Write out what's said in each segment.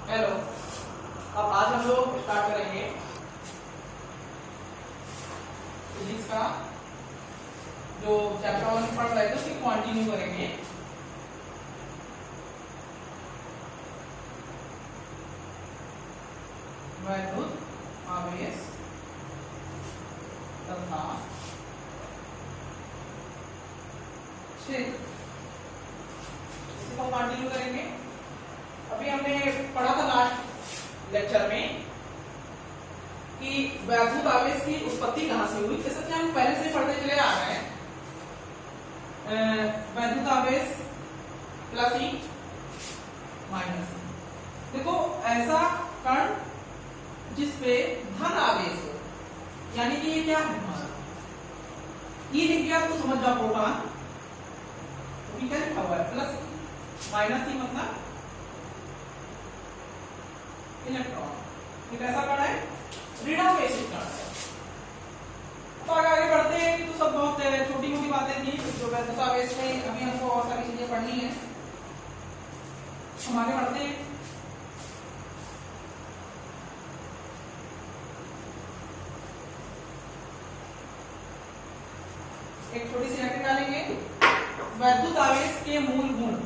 Hello, अब आज हम लोग स्टार्ट करेंगे फिजिक्स का जो चैप्टर 1 पढ़ रहे थे उसकी कंटिन्यू करेंगे। वैद्युत आवेश तथा क्षेत्र, इसको कंटिन्यू करेंगे। अभी हमने पढ़ा था लास्ट लेक्चर में कि वैद्युत आवेश की उत्पत्ति कहां से हुई। जैसे कि हम पहले से पढ़ते चले आ रहे हैं, वैद्युत आवेश प्लस ई माइनस ई। देखो, ऐसा कण जिसपे धन आवेश हो, यानी कि ये क्या है हमारा ई लिख दिया तो समझ जाओ प्रोटॉन, तो क्या लिखा हुआ है प्लस माइनस ई मतलब इलेक्ट्रॉन। एक ऐसा कण है ऋणावेशित कण है। तो आगे बढ़ते हैं कि तो सब बहुत छोटी मोटी बातें थी जो वैद्युत आवेश में, अभी हमको और सारी चीजें पढ़नी है। हम आगे बढ़ते हैं। एक छोटी सी हेडिंग डालेंगे, वैद्युत आवेश के मूल गुण।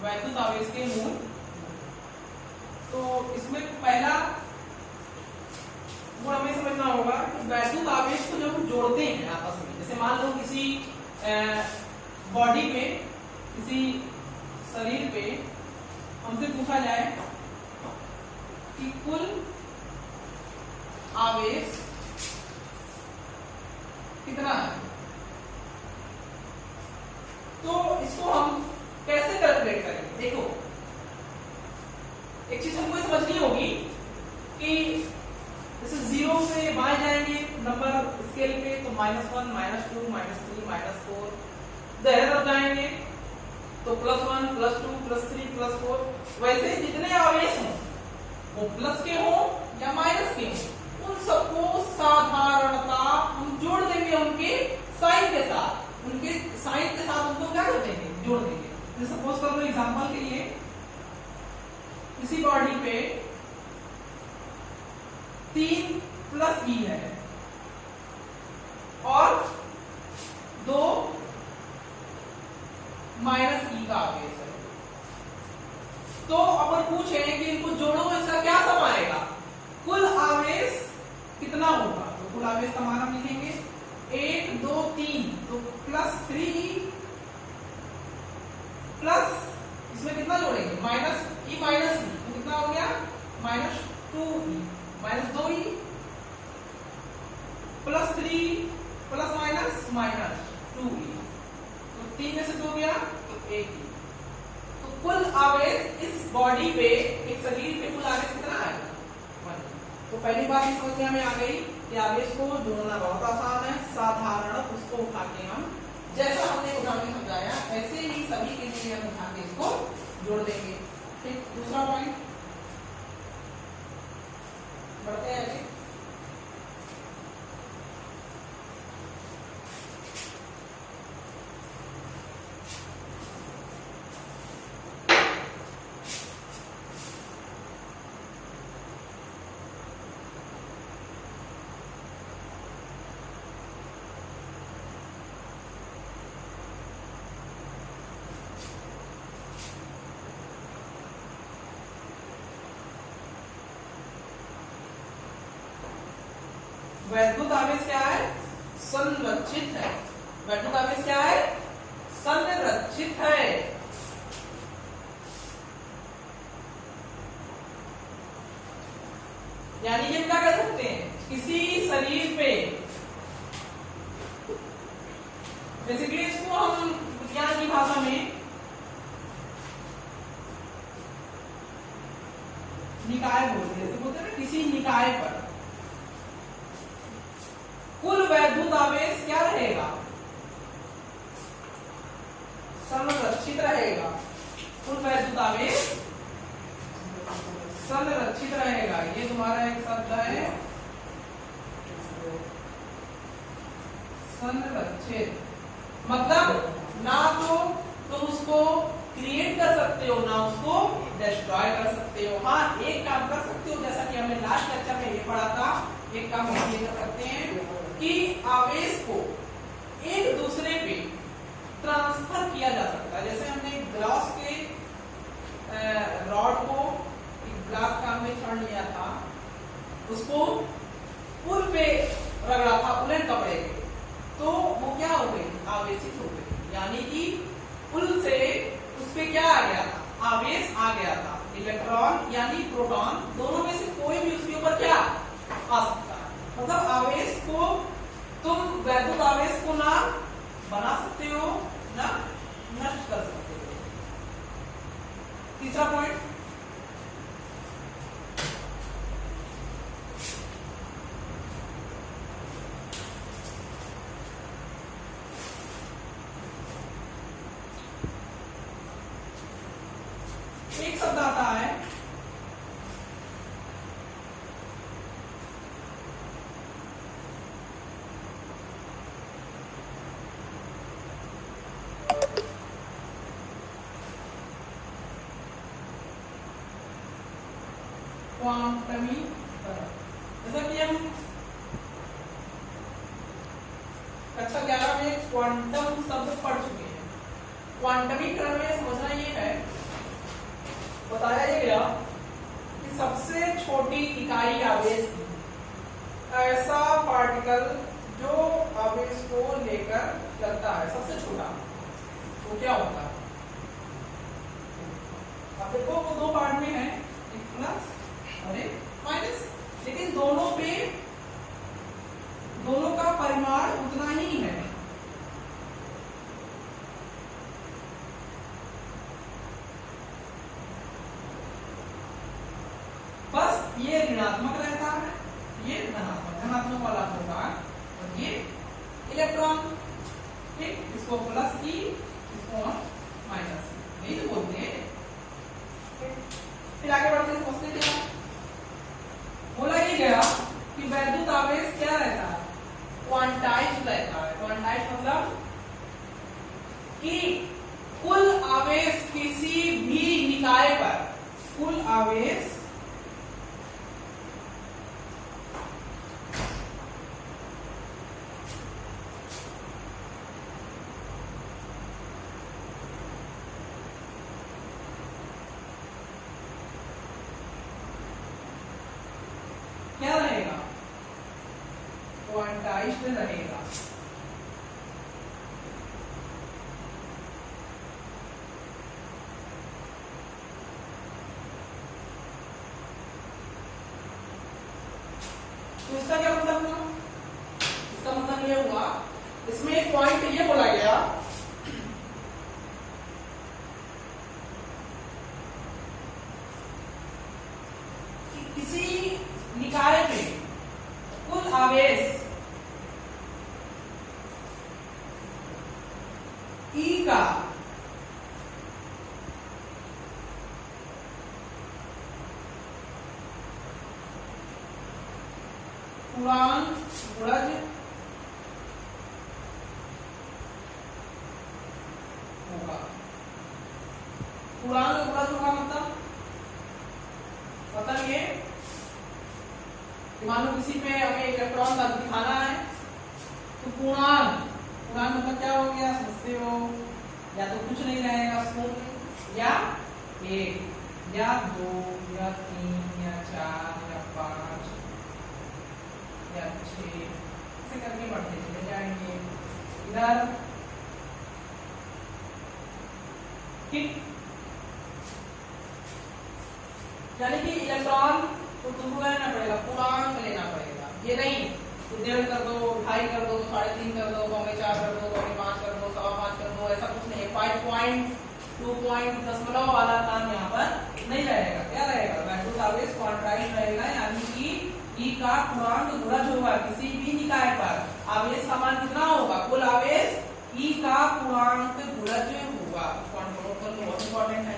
वैद्युत आवेश के मूल, तो इसमें पहला गुण हमें समझना होगा कि वैद्युत आवेश को जब हम जोड़ते हैं आपस में, जैसे मान लो किसी बॉडी पे, किसी शरीर पे हमसे पूछा जाए कि कुल आवेश कितना है, तो इसको हम कैसे कैलकुलेट करेंगे। देखो, एक चीज हमको समझनी होगी कि जैसे 0 से बाएं जाएंगे नंबर स्केल पे तो -1, -2, -3, -4, दाहिने तरफ जाएंगे तो +1, +2, +3, +4। वैसे जितने आवेश हों वो प्लस के हों या माइनस के हों, उन सबको साधारणता हम जोड़ देंगे उनके साइन के साथ। उनके साइन के साथ उनको क्या कर देंगे, जोड़ देंगे। सपोज कर लो एग्जांपल के लिए किसी बॉडी पे 3 प्लस ई है और 2 माइनस ई का आवेश है, तो अपन पूछे कि इनको जोड़ो, इसका क्या सम आएगा, कुल आवेश कितना होगा। तो कुल आवेश का मान हम लिखेंगे 1, 2, 3, तो +3 प्लस इसमें कितना जोड़ेंगे माइनस ई, तो कितना हो गया -2e, -2e +3 प्लस -2e, तो 3 में से 2 गया तो 1 ही। तो कुल आवेश इस बॉडी पे, एक शरीर पे कुल आवेश कितना आएगा 1। तो पहली बात इस समझ में हमें आ गई कि आवेश को जोड़ना बहुत आसान है, साधारण उसको उठा के हम, जैसा हमने उठा के समझाया ऐसे ही सभी के लिए हम उठा के इसको जोड़ देंगे। ठीक, दूसरा पॉइंट बढ़ते हैं आगे। वैद्युत आवेश क्या है, संरक्षित है। वैद्युत आवेश क्या है, संरक्षित है। यानी ये क्या कह सकते हैं, किसी शरीर पे, बेसिकली इसको हम विज्ञान की भाषा में निकाय बोलते हैं। बोलते हैं ना, किसी निकाय पर कुल वैद्युत आवेश क्या रहेगा, संरक्षित रहेगा। कुल वैद्युत आवेश संरक्षित रहेगा। ये तुम्हारा एक शब्द है संरक्षित, मतलब ना तो तुम उसको क्रिएट कर सकते हो ना उसको डिस्ट्रॉय कर सकते हो। हाँ, एक काम कर सकते हो, जैसा कि हमने लास्ट लेक्चर में ये पढ़ा था, एक काम हम ये कर सकते हैं कि आवेश को एक दूसरे पे ट्रांसफर किया जा सकता है। जैसे हमने ग्लास के रॉड को ग्लास का हमने छान लिया था, उसको पुल पे रगड़ा था उलन कपड़े पे, तो वो क्या हो गई, आवेशित हो गई। यानी कि पुल से उस पे क्या आ गया था, आवेश आ गया था। इलेक्ट्रॉन यानी प्रोटॉन, दोनों में से कोई भी उसके ऊपर क्या आ सकता है। मतलब आवेश को तुम वैद्युत आवेश को ना बना सकते हो ना नष्ट कर सकते हो। तीसरा पॉइंट, एक शब्द आता है क्वांटमीकरण। जैसा कि हम कक्षा 11 में क्वांटम शब्द पढ़ चुके हैं। क्वांटमीकरण में समझना ये है, बताया ये गया कि सबसे छोटी इकाई आवेश की ऐसा पार्टिकल जो आवेश को लेकर चलता है, सबसे छोटा, वो क्या होता है। अब देखो वो दो पार्ट में है, एक प्लस और एक माइनस, लेकिन दोनों का परिमाण उतना ही है। बस ये ऋणात्मक रहता है, ये धनात्मक वाला होगा, और ये इलेक्ट्रॉन, ठीक, इसको प्लस की, इसको माइनस, यही तो बोलते हैं। फिर आगे बढ़ते हैं, समझते क्या बोला ये गया कि वैद्युत आवेश क्या रहता है, क्वांटाइज्ड रहता है। क्वांटाइज्ड मतलब कि कुल आवेश किसी भी निकाय पर, कुल आवेश क्या रहेगा, क्वांटाइज्ड रहेगा। तो इसका क्या मतलब हुआ, इसका मतलब ये हुआ, इसमें एक पॉइंट ये बोला गया कि किसी निकाय में कुल आवेश E का पूर्णांक गुणज होगा। पूर्णांक गुणज होगा मतलब ये, मान लो किसी पे हमें इलेक्ट्रॉन दिखाना है, तो पूर्णांक मतलब क्या हो गया, समझते हो, या तो कुछ नहीं रहेगा शून्य, या 1 या 2 या 3 या 4 या 5 या 6, ऐसे करके बढ़ते चले जाएंगे इधर, ठीक। यानी कि इलेक्ट्रॉन तो तुमको क्या लेना पड़ेगा, पूर्णांक लेना पड़ेगा। ये नहीं तो 1.5 कर दो, 2.5 कर दो, 3.5 कर दो, 4 कर दो, 5 कर दो, 5.25 कर दो, ऐसा कुछ नहीं है। 5.2 वाला काम यहाँ पर नहीं रहेगा। क्या रहेगा, वैद्युत आवेश क्वांटाइज्ड रहेगा, यानी कि E का पूर्णांक गुणज होगा। किसी भी निकाय पर आवेश का मान कितना होगा, कुल आवेश E का पूर्णांक गुणज होगा। बहुत इंपॉर्टेंट है।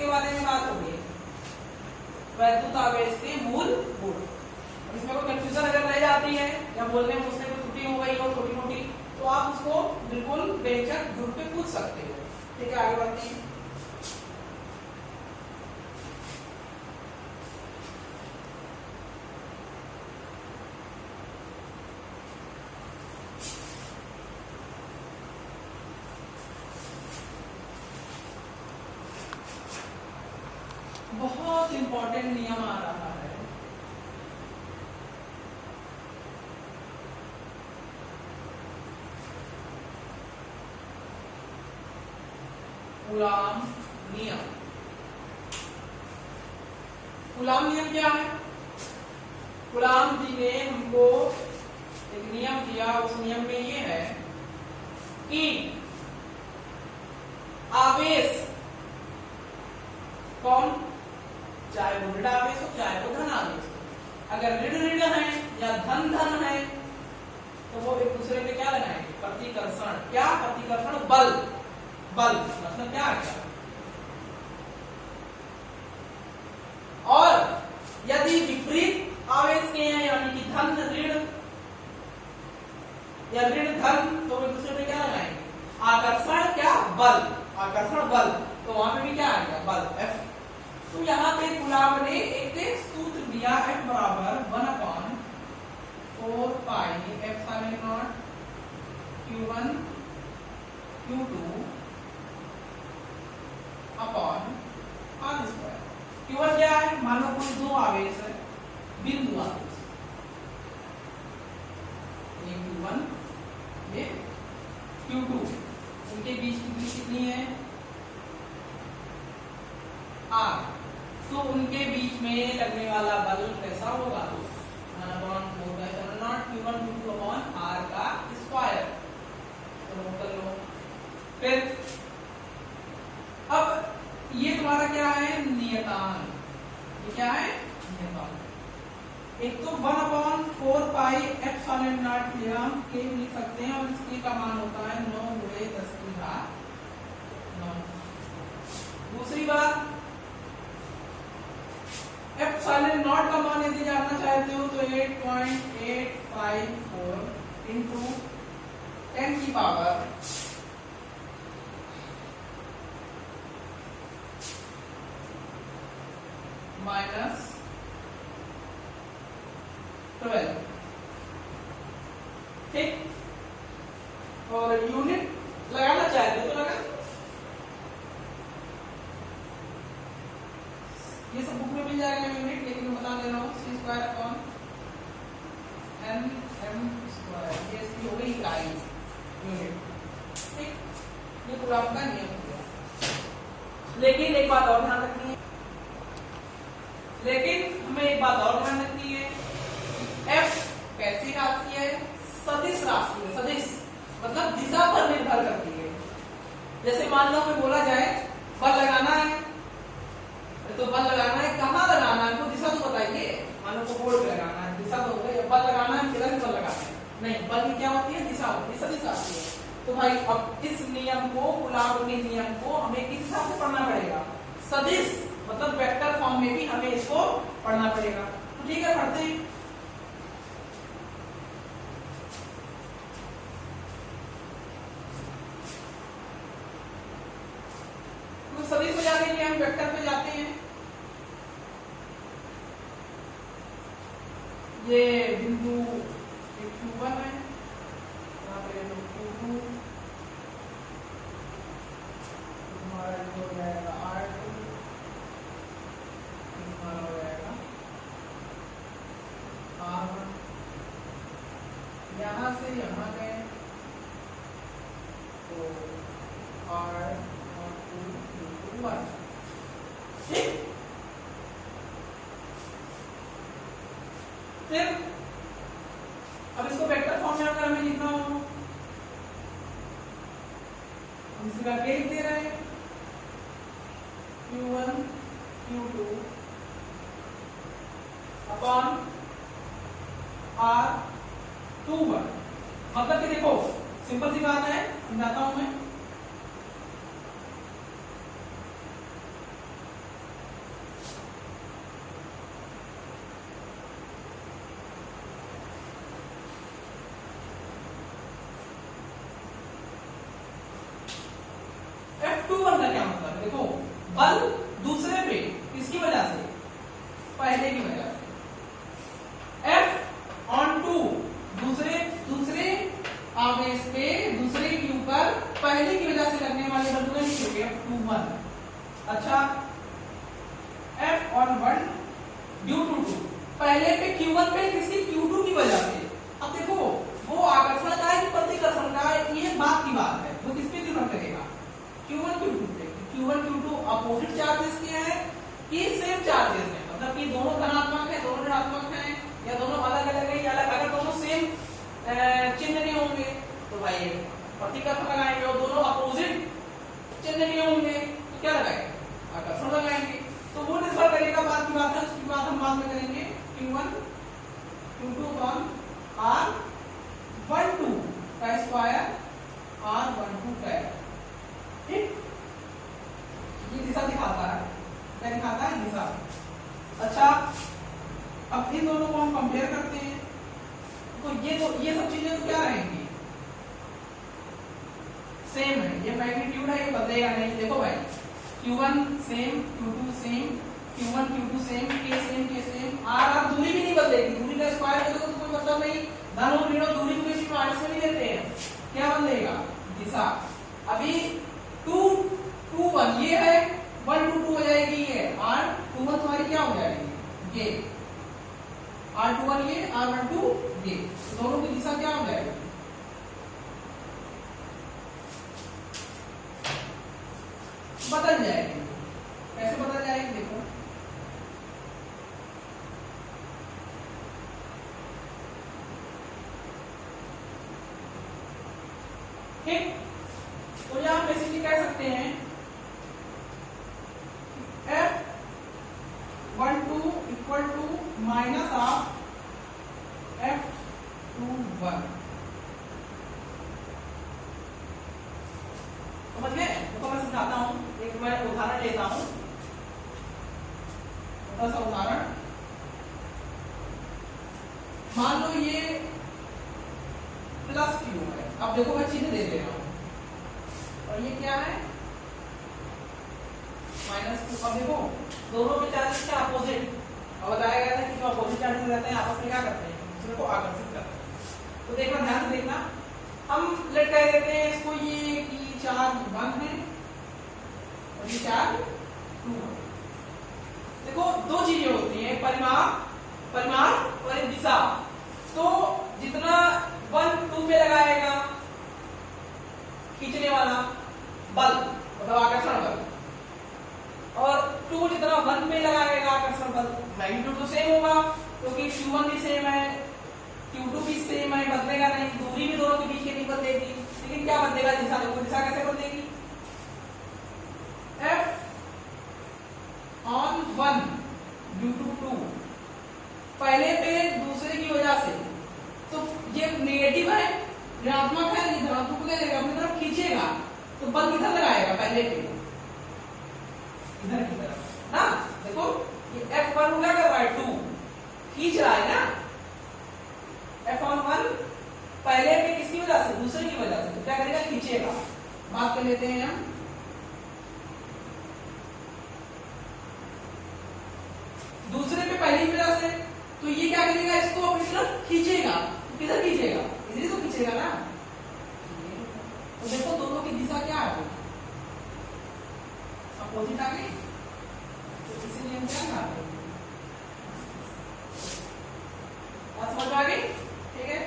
के बारे में बात हो रही है, वैद्युत आवेश के मूल गुण। इसमें कोई कंफ्यूजन अगर रह जाती है या बोलने में उसमें कोई त्रुटि हो गई हो छोटी मोटी, तो आप उसको बिल्कुल बेझिझक ग्रुप पे पूछ सकते हो। ठीक है, आगे बढ़ते हैं। बहुत इंपॉर्टेंट नियम आ रहा है, कूलाम नियम। कूलाम नियम क्या है? कूलाम जी ने हमको एक नियम दिया, उस नियम में ये है कि आवेश कौन, चाहे वो ऋण आवेश हो चाहे वो धन आवेश हो, अगर ऋण ऋण है या धन धन है तो वो एक दूसरे पे क्या लगाएंगे? प्रतिकर्षण। क्या प्रतिकर्षण? बल। बल मतलब क्या है? और यदि विपरीत आवेश के हैं, यानी कि धन ऋण या ऋण धन, तो एक दूसरे पे क्या लगाएंगे? आकर्षण। क्या? बल। आकर्षण बल। तो वहां पे भी क्या आएगा? बल, F। तो यहाँ पे कूलाम ने एक सूत्र दिया, F बराबर 1/4 pi epsilon not Q1 Q2 upon R square. Q1 क्या है? मानो कोई दो आवेश है, बिंदु आवेश, ये Q1 ये Q2, उनके बीच की दूरी कितनी है? R। तो उनके बीच में लगने वाला बल कैसा होगा? 1/4 Q1 Q2 अपॉन R का स्क्वायर। तो कर लो। फिर अब ये तुम्हारा क्या है? नियतांक। ये क्या है? नियतांक। एक तो 1/4 पाई एप्सिलॉन नॉट ये हम के लिख सकते हैं, और इसके का मान होता है 9 × 10⁹ दूसरी बात, एप्सिलॉन नॉट का मान यदि जानना चाहते हो तो 8.854 इंटू 10 की पावर -12। ठीक, और यूनिट लगाना चाहते हो तो लगा, ये सब बुक में मिल जाएगा यूनिट, लेकिन मैं बता दे रहा हूँ C² अपॉन m², ये इसकी हो गई इकाई यूनिट। ठीक, ये कूलाम का नियम हुआ। लेकिन एक बात और ध्यान रखनी है, F कैसी राशि है? सदिश राशि है। सदिश मतलब दिशा पर निर्भर करती है। जैसे मान लो मैं बोला जाए बल लगाना है, तो बल लगाना है, कहाँ लगाना है? तो दिशा तो बताइए। मान लो को बोर्ड पे लगाना है, दिशा तो हो गई। बल लगाना है, किधर बल लगाना है? नहीं, बल की क्या होती है? दिशा होती है, सदिश राशि है। तो भाई अब इस नियम को, कूलाम के नियम को हमें किस हिसाब से पढ़ना पड़ेगा? सदिश मतलब वेक्टर फॉर्म में भी हमें इसको पढ़ना पड़ेगा। तो ठीक है, पढ़ते हैं। तो सदिश में जाने के लिए हम वेक्टर पे जाते हैं। ये बिंदु Q1 है, यहाँ पे Q2, हमारा हो जाएगा R2, हमारा हो जाएगा R1। यहाँ से यहाँ गए तो R2 Q2 1। ठीक, फिर अब इसको वेक्टर फॉर्म में अगर हमें लिखना हो, हम इसका क्या लिख दे रहे हैं? Q1 Q2 upon R21। मतलब कि देखो सिंपल सी बात है, समझाता हूं मैं। बल दूसरे पे किसकी वजह से, पहले की वजह से। F on 2 दूसरे आवेश पे दूसरे क्यू पर पहले की वजह से लगने वाले बल को लिखोगे F21। अच्छा, F on 1 ड्यू टू 2 पहले पे Q1 पे किसकी, Q2 की वजह से। अब देखो वो आकर्षण का है कि प्रतिकर्षण का है, ये बात की बात है, वो किस पे निर्भर करेगा, Q1 Q2 पे। Q1 Q2 अपोजिट चार्जेस के हैं कि सेम चार्जेस हैं, मतलब कि दोनों धनात्मक है, दोनों ऋणात्मक हैं, या दोनों अलग अलग है, या अलग, अगर दोनों सेम चिन्ह नहीं होंगे तो भाई प्रतिकर्षण लगाएंगे, और दोनों अपोजिट चिन्ह नहीं होंगे तो क्या लगाएंगे, आकर्षण लगाएंगे। तो वो निर्भर करेगा, बात की बात है, उसकी बात हम बाद में करेंगे। Q1 Q2 अपॉन R12 का स्क्वायर R12 का, ठीक, ये दिशा दिखाता है, क्या दिखाता है, दिशा। अच्छा, अब इन दोनों को हम कंपेयर करते हैं, तो ये सब चीजें तो क्या रहेंगी, सेम है, ये मैग्नीट्यूड है, ये बदलेगा नहीं। देखो भाई Q1 same, Q2 same, Q1 Q2 same, K same, R दूरी भी नहीं बदलेगी, दूरी का स्क्वायर करोगे तो कोई मतलब नहीं, धन और ऋण दूरी को किसी माइनस में नहीं लेते हैं, क्या बदलेगा, दिशा। अभी 2 2 1 ये है, 1 2 2 हो जाएगी, ये R21 तुम्हारी क्या हो जाएगी, ये R21 ये, R12 ये, दोनों की दिशा क्या हो जाएगी, बदल जाएगी। कैसे बदल जाएगी, देखो ठीक, तो यहां बेसिकली कह सकते हैं F12 equal to minus of F21। समझ गए? तो मैं समझाता हूं, एक मैं उदाहरण लेता हूं, छोटा सा उदाहरण। मान लो ये प्लस क्यू है, अब देखो मैं चिन्ह दे दे रहा हूं, और ये क्या है, माइनस क्यू। अब देखो दोनों के चार्जेस के अपोजिट, अब बताया गया था कि जो अपोजिट चार्जेस रहते हैं आपस में क्या करते हैं, दूसरे को आकर्षित करते हैं। तो देखना, ध्यान से देखना, हम लेट कह देते हैं इसको ये कि चार्ज 1 है और ये चार्ज 2 है। देखो दो चीजें होती हैं, परिमाण और एक दिशा। तो जितना 1 2 पे लगाएगा खींचने वाला बल, मतलब आकर्षण बल, और 2 जितना 1 पे लगाएगा आकर्षण बल, मैग्नीट्यूड तो सेम होगा, क्योंकि Q1 भी सेम है, Q2 भी सेम है, बदलेगा नहीं, दूरी भी दोनों के बीच की नहीं बदलेगी, लेकिन क्या बदलेगा, दिशा। देखो दिशा कैसे बदलेगी, F on 1 ड्यू टू 2 पहले पे दूसरे की वजह से, तो ये नेगेटिव है, ऋणात्मक है, ये धनात्मक को ले लेगा, अपनी तरफ खींचेगा, तो बल किधर लगाएगा, पहले पे, इधर की तरफ ना। देखो ये F1 क्या कर रहा है, 2 खींच रहा है ना, F1 पहले पे किसकी वजह से, दूसरे की वजह से, तो क्या करेगा, खींचेगा। बात कर लेते हैं हम, दूसरे पे पहली वजह से, तो ये क्या करेगा, इसको अपनी तरफ खींचेगा, तो किधर खींचेगा, इधर तो खींचेगा ना। तो देखो दोनों की दिशा क्या है, अपोजिट आ गई, तो इसीलिए हम क्या करते हैं, बात समझ में आ गई, ठीक है।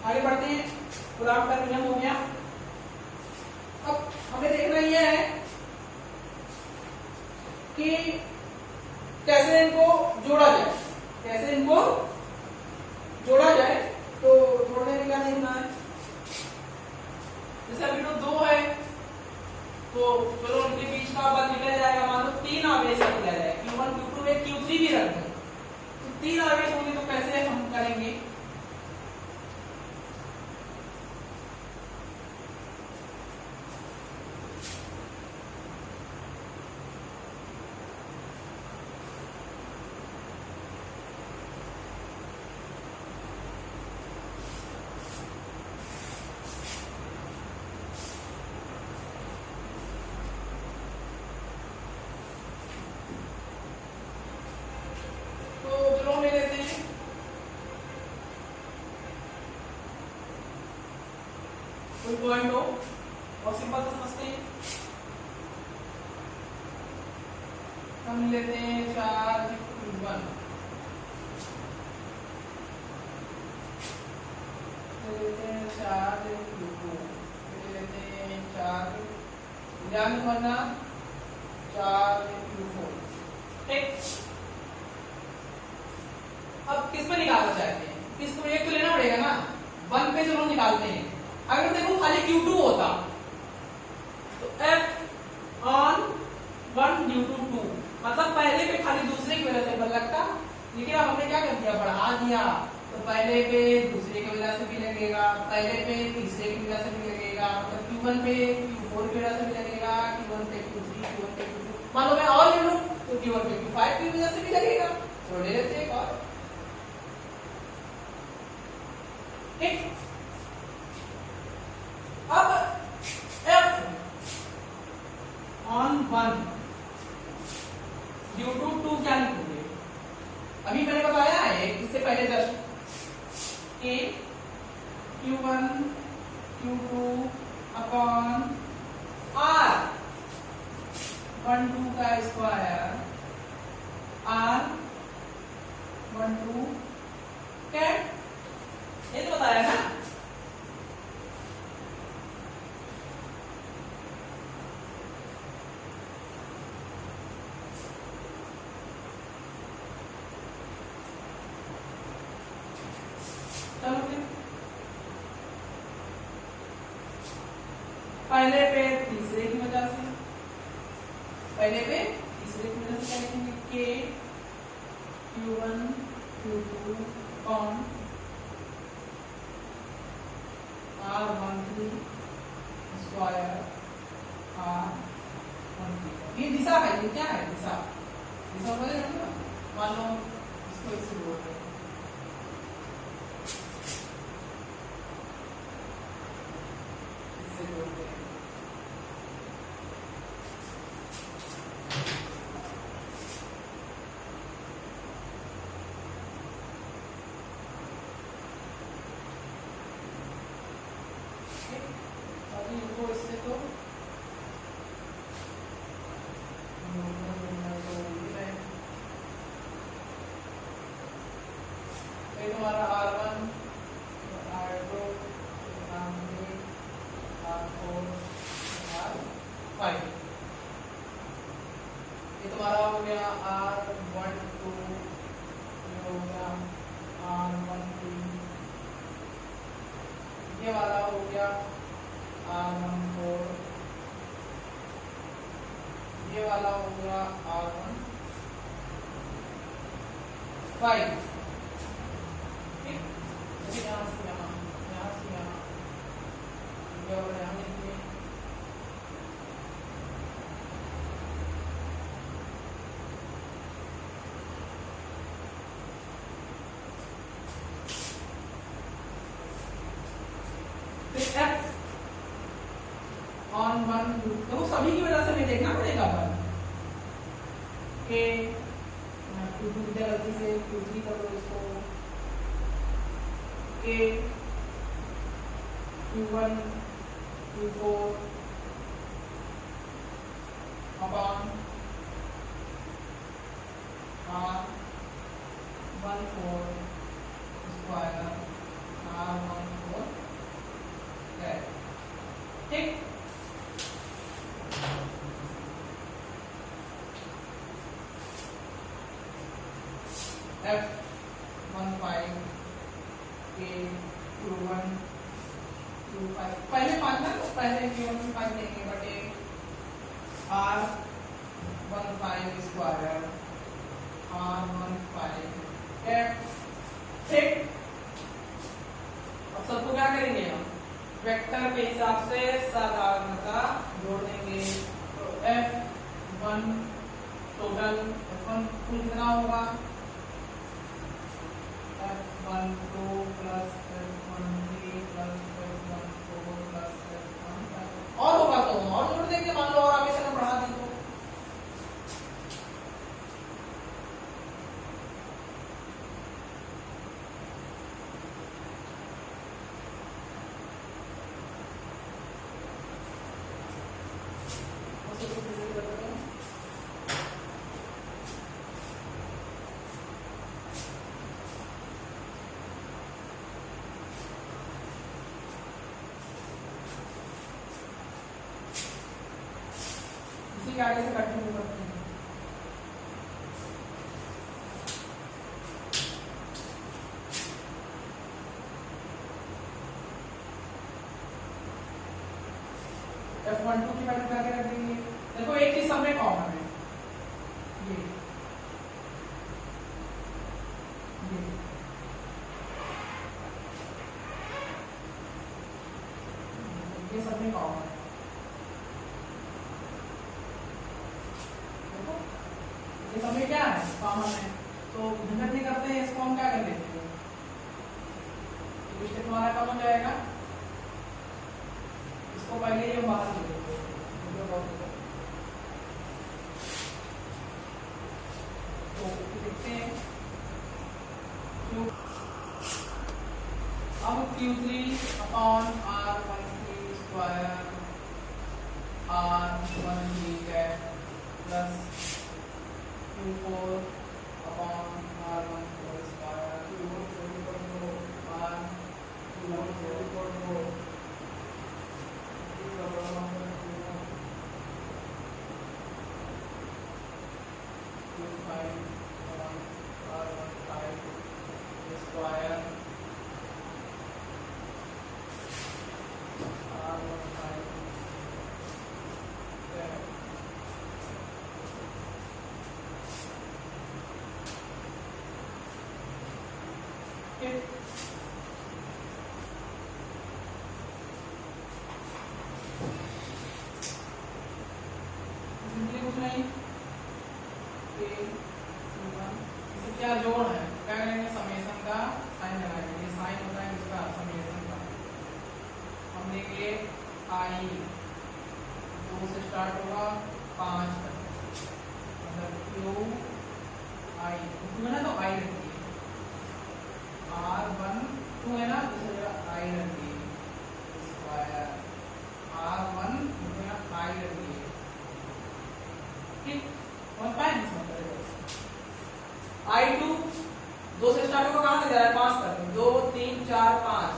आगे बढ़ते हैं, गुलाम का नियम हो गया। अब हमें देखना यह है कि कैसे इनको जोड़ा जाए, कैसे इनको जोड़ा जाए। तो जोड़ने में क्या देखना है, जैसे अभी तो 2 है, तो चलो उनके बीच का बल निकल जाएगा, मान लो 3 आवेश रख दिया जाए, Q1 Q2 में Q3 भी रख दें, तो 3 आवेश होंगे, तो कैसे हम करेंगे, 2.0 और सिंपल से समझते हैं। हम लेते हैं चार्ज Q1, लेते हैं चार्ज Q2, लेते हैं चार्ज ध्यान रखना चार्ज Q4। ठीक, अब किस पे निकालना चाहते हैं? किसको एक तो लेना पड़ेगा ना, 1 पे चलो निकालते हैं। अगर देखो खाली Q2 होता तो F on 1 due to 2, मतलब पहले पे खाली दूसरे की वजह से बल लगता, लेकिन अब हमने क्या कर दिया, बढ़ा दिया, तो पहले पे दूसरे की वजह से भी लगेगा, पहले पे तीसरे की वजह से भी लगेगा, मतलब Q1 पे Q4 की वजह से भी लगेगा, Q1 पे Q3, Q1 पे Q2, मान लो मैं और ले लूं तो Q1 पे Q5 की वजह से भी लगेगा, तो ले लेते हैं एक और। ठीक, अब F on 1 due to 2 क्या लिखोगे? अभी मैंने बताया है इससे पहले जस्ट कि Q1 Q2 अपॉन R 1 2 का स्क्वायर R 1 2 क्या ये तो बताया ना। चलो फिर पहले पे तीसरे की वजह से, पहले पे तीसरे की वजह से क्या लिखेंगे, K Q1 Q2 upon R13 square R13। ये दिशा है, ये क्या है, दिशा, दिशा बोले ना, मान लो इसको इससे बोलते हैं, इससे बोलते हैं। अभी इनको इससे तो ये तुम्हारा R1 R2 R3 R4 R5, ये तुम्हारा हो गया R12, ये हो गया R13, ये वाला हो गया R14, ये वाला हो गया R15। ठीक, यहाँ से यहाँ, यहाँ से यहाँ, ये और यहाँ लिखिए। F on 1 तो सभी की वजह से हमें देखना पड़ेगा पर K Q2 गलती से Q3 कर दो इसको, K Q1 Q4 upon R14 square R14। ठीक, F15 K Q1 Q5, पहले 5 ना, तो पहले Q1 5 लेंगे बटे R15 स्क्वायर R15। ठीक, अब सबको क्या करेंगे हम, वेक्टर के हिसाब से साधारणता जोड़ देंगे, तो F1 टोटल F1 कुल कितना होगा, F12 plus F13 plus F14 plus F15 और होगा तो हम और जोड़ देंगे, मान लो और आगे से बढ़ा दें तो इसी के आगे से कंटिन्यू करते हैं। F12 की वैल्यू क्या क्या रख देंगे? देखो एक चीज सब में कॉमन है, ये सब में कॉमन है। देखो ये सब में क्या है, कॉमन है। तो झंझट नहीं करते हैं, इसको हम क्या कर लेते हैं, स्टेप हमारा कम हो जाएगा। इसको पहले ही हम बाहर ले लेते हैं। तो देखते हैं अब Q3 upon R13 square R1 cap plus Q4 upon R14 square कुछ नहीं, क्या जोड़ है, क्या करेंगे, समेशन का साइन लगाएंगे। ये साइन होता है इसका समेशन का। हम देंगे आई 2 से स्टार्ट होगा 5 तक, मतलब क्यू आई टू है ना, तो आई रखिए। R1 2 है ना, दूसरा आई रखिए स्क्वायर R1 दूसरा आई रखिए। ठीक, और फाइन इसमें I2 2 से स्टार्ट होगा, कहां तक जा रहा है, 5 तक। 2 3 4 5,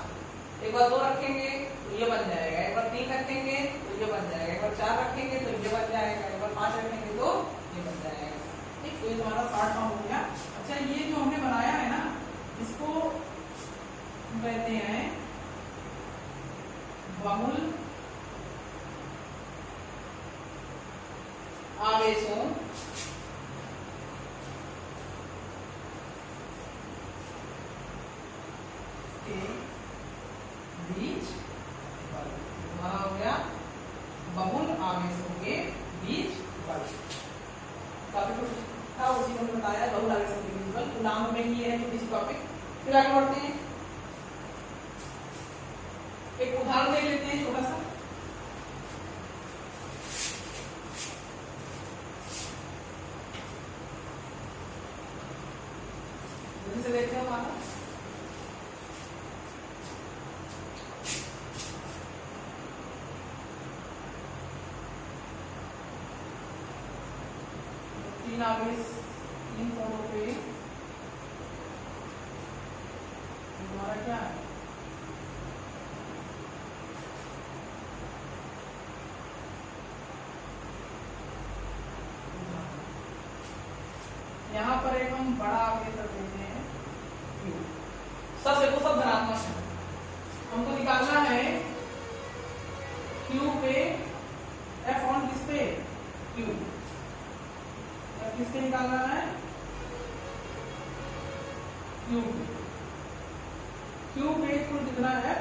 एक बार 2 रखेंगे तो ये बन जाएगा, एक बार 3 रखेंगे तो ये बन जाएगा, एक बार 4 रखेंगे तो ये बन जाएगा, एक बार 5 रखेंगे तो ये बन जाएगा। ठीक, तो ये हमारा शॉर्ट फॉर्म हो गया। अच्छा, ये जो हमने बनाया है ना, इसको कहते हैं बहुल आवेशों के बीच बल। हमारा हो गया बहुल आवेशों के बीच बल। काफी कुछ था, उसी को बताया बहुल आवेशों के बीच बल। कूलाम में ही है छोटी सी टॉपिक। फिर आगे बढ़ते हैं, एक उदाहरण देख लेते हैं छोटा सा। जल्दी से देखते हैं हमारा तीन आवेश 3 कोणों पे हमारा क्या है, यहाँ पर एक हम बड़ा आवेश रख देते हैं Q। सब देखो, सब धनात्मक है। हमको निकालना है Q पे F ऑन किस पे, Q। F किसके निकालना है, Q पे। Q पे कुल कितना है,